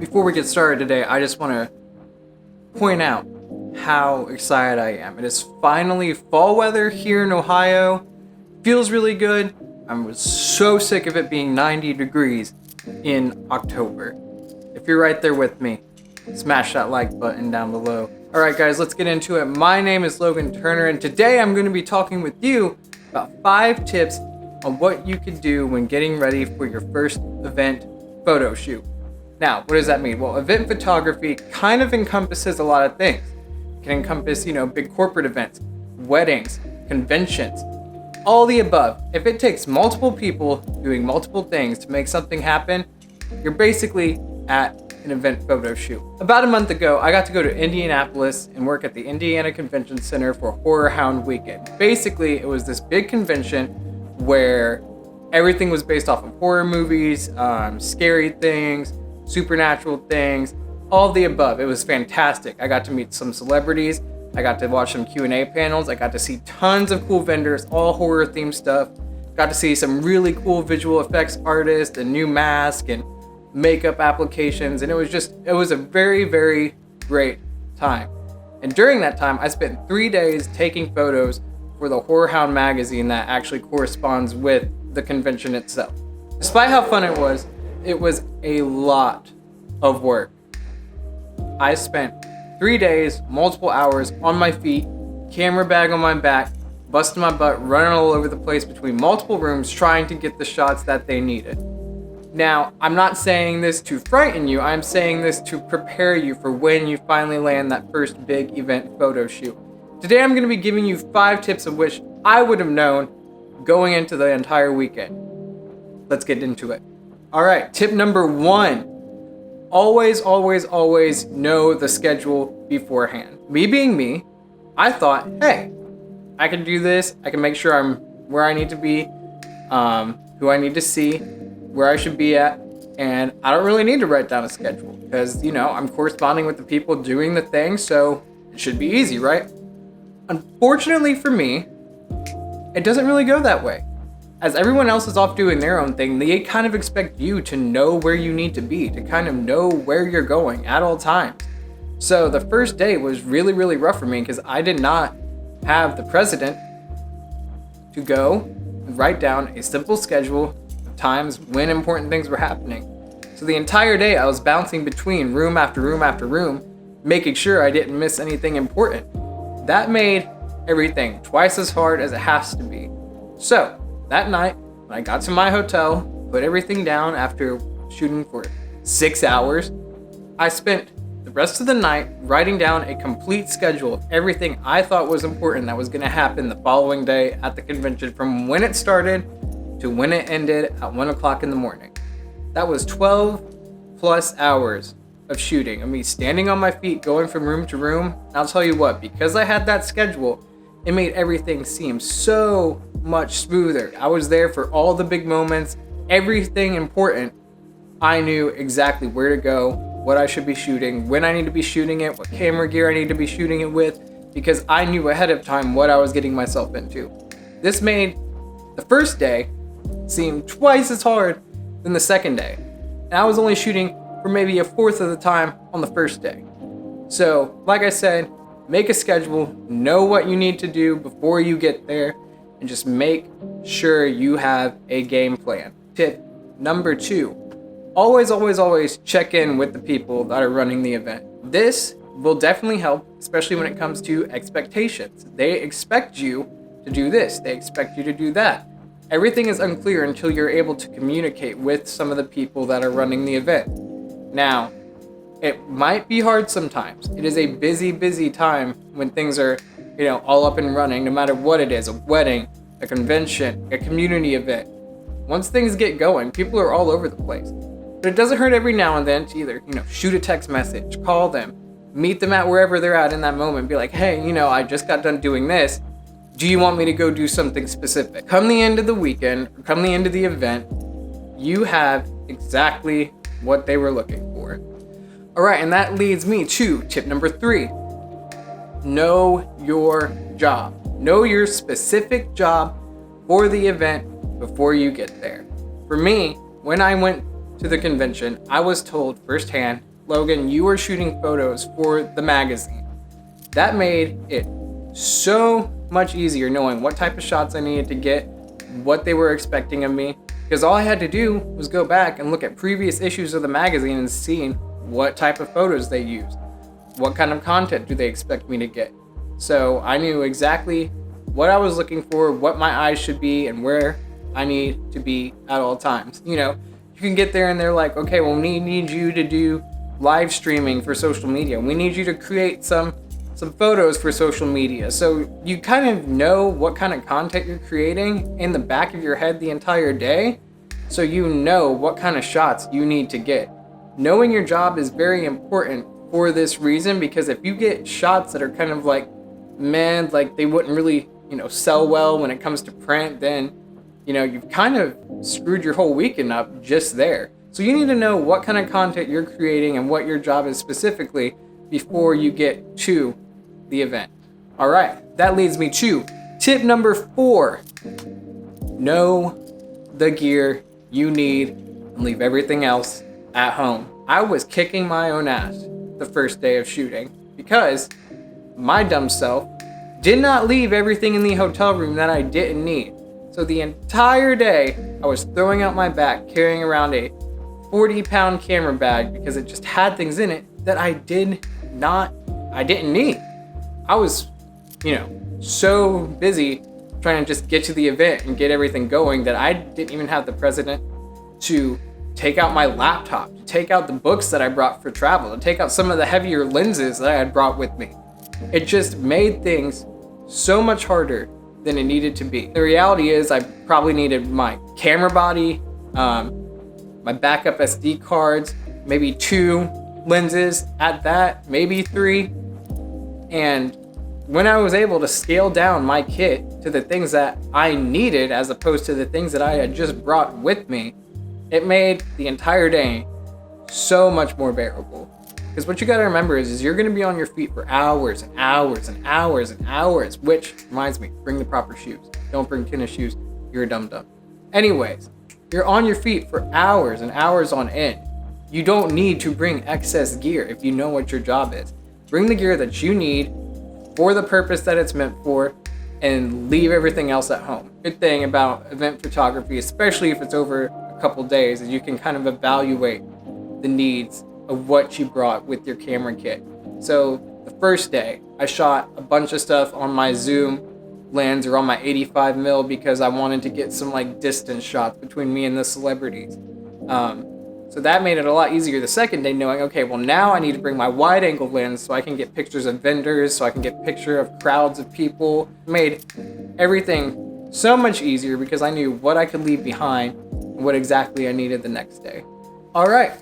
Before we get started today, I just want to point out how excited I am. It is finally fall weather here in Ohio. Feels really good. I was so sick of it being 90 degrees in October. If you're right there with me, smash that like button down below. Alright guys, let's get into it. My name is Logan Turner, and today I'm going to be talking with you about 5 tips on what you can do when getting ready for your first event photo shoot. Now, what does that mean? Well, event photography kind of encompasses a lot of things. It can encompass, big corporate events, weddings, conventions, all the above. If it takes multiple people doing multiple things to make something happen, you're basically at an event photo shoot. About a month ago, I got to go to Indianapolis and work at the Indiana Convention Center for Horrorhound Weekend. Basically, it was this big convention where everything was based off of horror movies, scary things, supernatural things, all the above. It was fantastic. I got to meet some celebrities. I got to watch some Q&A panels. I got to see tons of cool vendors, all horror themed stuff. Got to see some really cool visual effects artists and new masks and makeup applications. And it was a very, very great time. And during that time, I spent 3 days taking photos for the Horrorhound magazine that actually corresponds with the convention itself. Despite how fun it was a lot of work. I spent 3 days, multiple hours on my feet, camera bag on my back, busting my butt, running all over the place between multiple rooms trying to get the shots that they needed. Now, I'm not saying this to frighten you, I'm saying this to prepare you for when you finally land that first big event photo shoot. Today I'm going to be giving you 5 tips of which I would have known going into the entire weekend. Let's get into it. Alright, tip number 1. Always know the schedule beforehand. Me being me, I thought, hey, I can do this. I can make sure I'm where I need to be, who I need to see, where I should be at, and I don't really need to write down a schedule because, I'm corresponding with the people doing the thing, so it should be easy, right? Unfortunately for me, it doesn't really go that way. As everyone else is off doing their own thing, they kind of expect you to know where you need to be, to kind of know where you're going at all times. So the first day was really, really rough for me because I did not have the president to go and write down a simple schedule of times when important things were happening. So the entire day I was bouncing between room after room after room, making sure I didn't miss anything important. That made everything twice as hard as it has to be. So that night, when I got to my hotel, put everything down after shooting for 6 hours, I spent the rest of the night writing down a complete schedule of everything I thought was important that was going to happen the following day at the convention, from when it started to when it ended at 1 o'clock in the morning. That was 12 plus hours of shooting, of me standing on my feet, going from room to room. And I'll tell you what, because I had that schedule, it made everything seem so much smoother. I was there for all the big moments, everything important. I knew exactly where to go, what I should be shooting, when I need to be shooting it, what camera gear I need to be shooting it with, because I knew ahead of time what I was getting myself into. This made the first day seem twice as hard than the second day. And I was only shooting for maybe a fourth of the time on the first day. So, like I said, make a schedule, know what you need to do before you get there, and just make sure you have a game plan. Tip number 2, always check in with the people that are running the event. This will definitely help, especially when it comes to expectations. They expect you to do this, they expect you to do that. Everything is unclear until you're able to communicate with some of the people that are running the event. Now, it might be hard sometimes. It is a busy time when things are, all up and running, no matter what it is, a wedding, a convention, a community event. Once things get going, people are all over the place. But it doesn't hurt every now and then to either, shoot a text message, call them, meet them at wherever they're at in that moment, be like, hey, I just got done doing this. Do you want me to go do something specific? Come the end of the weekend, or come the end of the event, you have exactly what they were looking for. Alright, and that leads me to tip number 3. Know your job. Know your specific job for the event before you get there. For me, when I went to the convention, I was told firsthand Logan, you were shooting photos for the magazine. That made it so much easier knowing what type of shots I needed to get, what they were expecting of me, because all I had to do was go back and look at previous issues of the magazine and see what type of photos they used. What kind of content do they expect me to get? So I knew exactly what I was looking for, what my eyes should be, and where I need to be at all times. You know, you can get there and they're like, okay, well, we need you to do live streaming for social media. We need you to create some photos for social media. So you kind of know what kind of content you're creating in the back of your head the entire day. So you know what kind of shots you need to get. Knowing your job is very important for this reason, because if you get shots that are kind of like, man, like they wouldn't really, sell well when it comes to print, then, you've kind of screwed your whole weekend up just there. So you need to know what kind of content you're creating and what your job is specifically before you get to the event. All right, that leads me to tip number 4. Know the gear you need and leave everything else at home. I was kicking my own ass the first day of shooting because my dumb self did not leave everything in the hotel room that I didn't need. So the entire day I was throwing out my back carrying around a 40-pound camera bag because it just had things in it that I didn't need. I was, so busy trying to just get to the event and get everything going that I didn't even have the president to take out my laptop, to take out the books that I brought for travel, to take out some of the heavier lenses that I had brought with me. It just made things so much harder than it needed to be. The reality is I probably needed my camera body, my backup SD cards, maybe 2 lenses at that, maybe 3. And when I was able to scale down my kit to the things that I needed as opposed to the things that I had just brought with me, it made the entire day so much more bearable. Because what you gotta remember is you're gonna be on your feet for hours and hours and hours and hours, which reminds me, bring the proper shoes. Don't bring tennis shoes, you're a dum-dum. Anyways, you're on your feet for hours and hours on end. You don't need to bring excess gear if you know what your job is. Bring the gear that you need for the purpose that it's meant for and leave everything else at home. Good thing about event photography, especially if it's over a couple days, is you can kind of evaluate the needs of what you brought with your camera kit. So the first day, I shot a bunch of stuff on my zoom lens or on my 85mm because I wanted to get some distance shots between me and the celebrities. So that made it a lot easier the second day, knowing, okay, well now I need to bring my wide angle lens so I can get pictures of vendors, so I can get picture of crowds of people. It made everything so much easier because I knew what I could leave behind and what exactly I needed the next day. All right.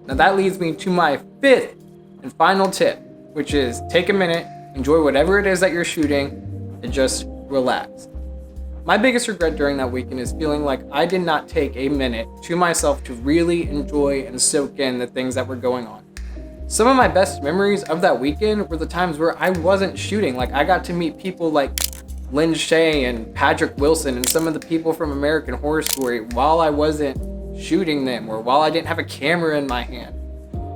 Now that leads me to my 5th and final tip, which is take a minute, enjoy whatever it is that you're shooting, and just relax. My biggest regret during that weekend is feeling like I did not take a minute to myself to really enjoy and soak in the things that were going on. Some of my best memories of that weekend were the times where I wasn't shooting. I got to meet people like Lynn Shay and Patrick Wilson and some of the people from American Horror Story while I wasn't shooting them or while I didn't have a camera in my hand.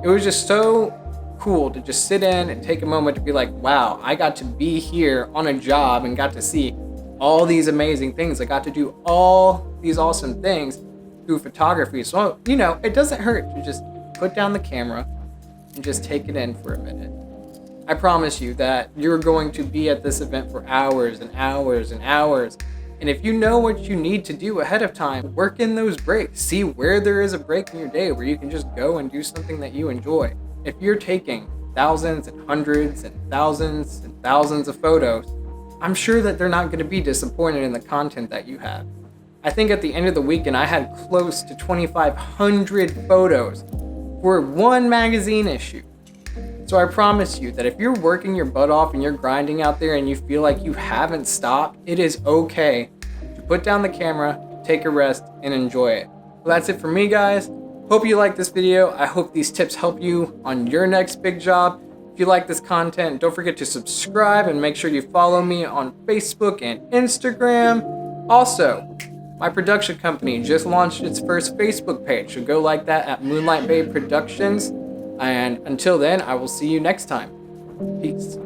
It was just so cool to just sit in and take a moment to be like, wow, I got to be here on a job and got to see all these amazing things. I got to do all these awesome things through photography. So, it doesn't hurt to just put down the camera and just take it in for a minute. I promise you that you're going to be at this event for hours and hours and hours. And if you know what you need to do ahead of time, work in those breaks. See where there is a break in your day where you can just go and do something that you enjoy. If you're taking thousands and hundreds and thousands of photos, I'm sure that they're not going to be disappointed in the content that you have. I think at the end of the weekend, I had close to 2,500 photos for one magazine issue. So I promise you that if you're working your butt off and you're grinding out there and you feel like you haven't stopped, it is okay to put down the camera, take a rest, and enjoy it. Well, that's it for me, guys. Hope you like this video. I hope these tips help you on your next big job. If you like this content, don't forget to subscribe and make sure you follow me on Facebook and Instagram. Also, my production company just launched its first Facebook page, so go like that at Moonlight Bay Productions. And until then, I will see you next time. Peace.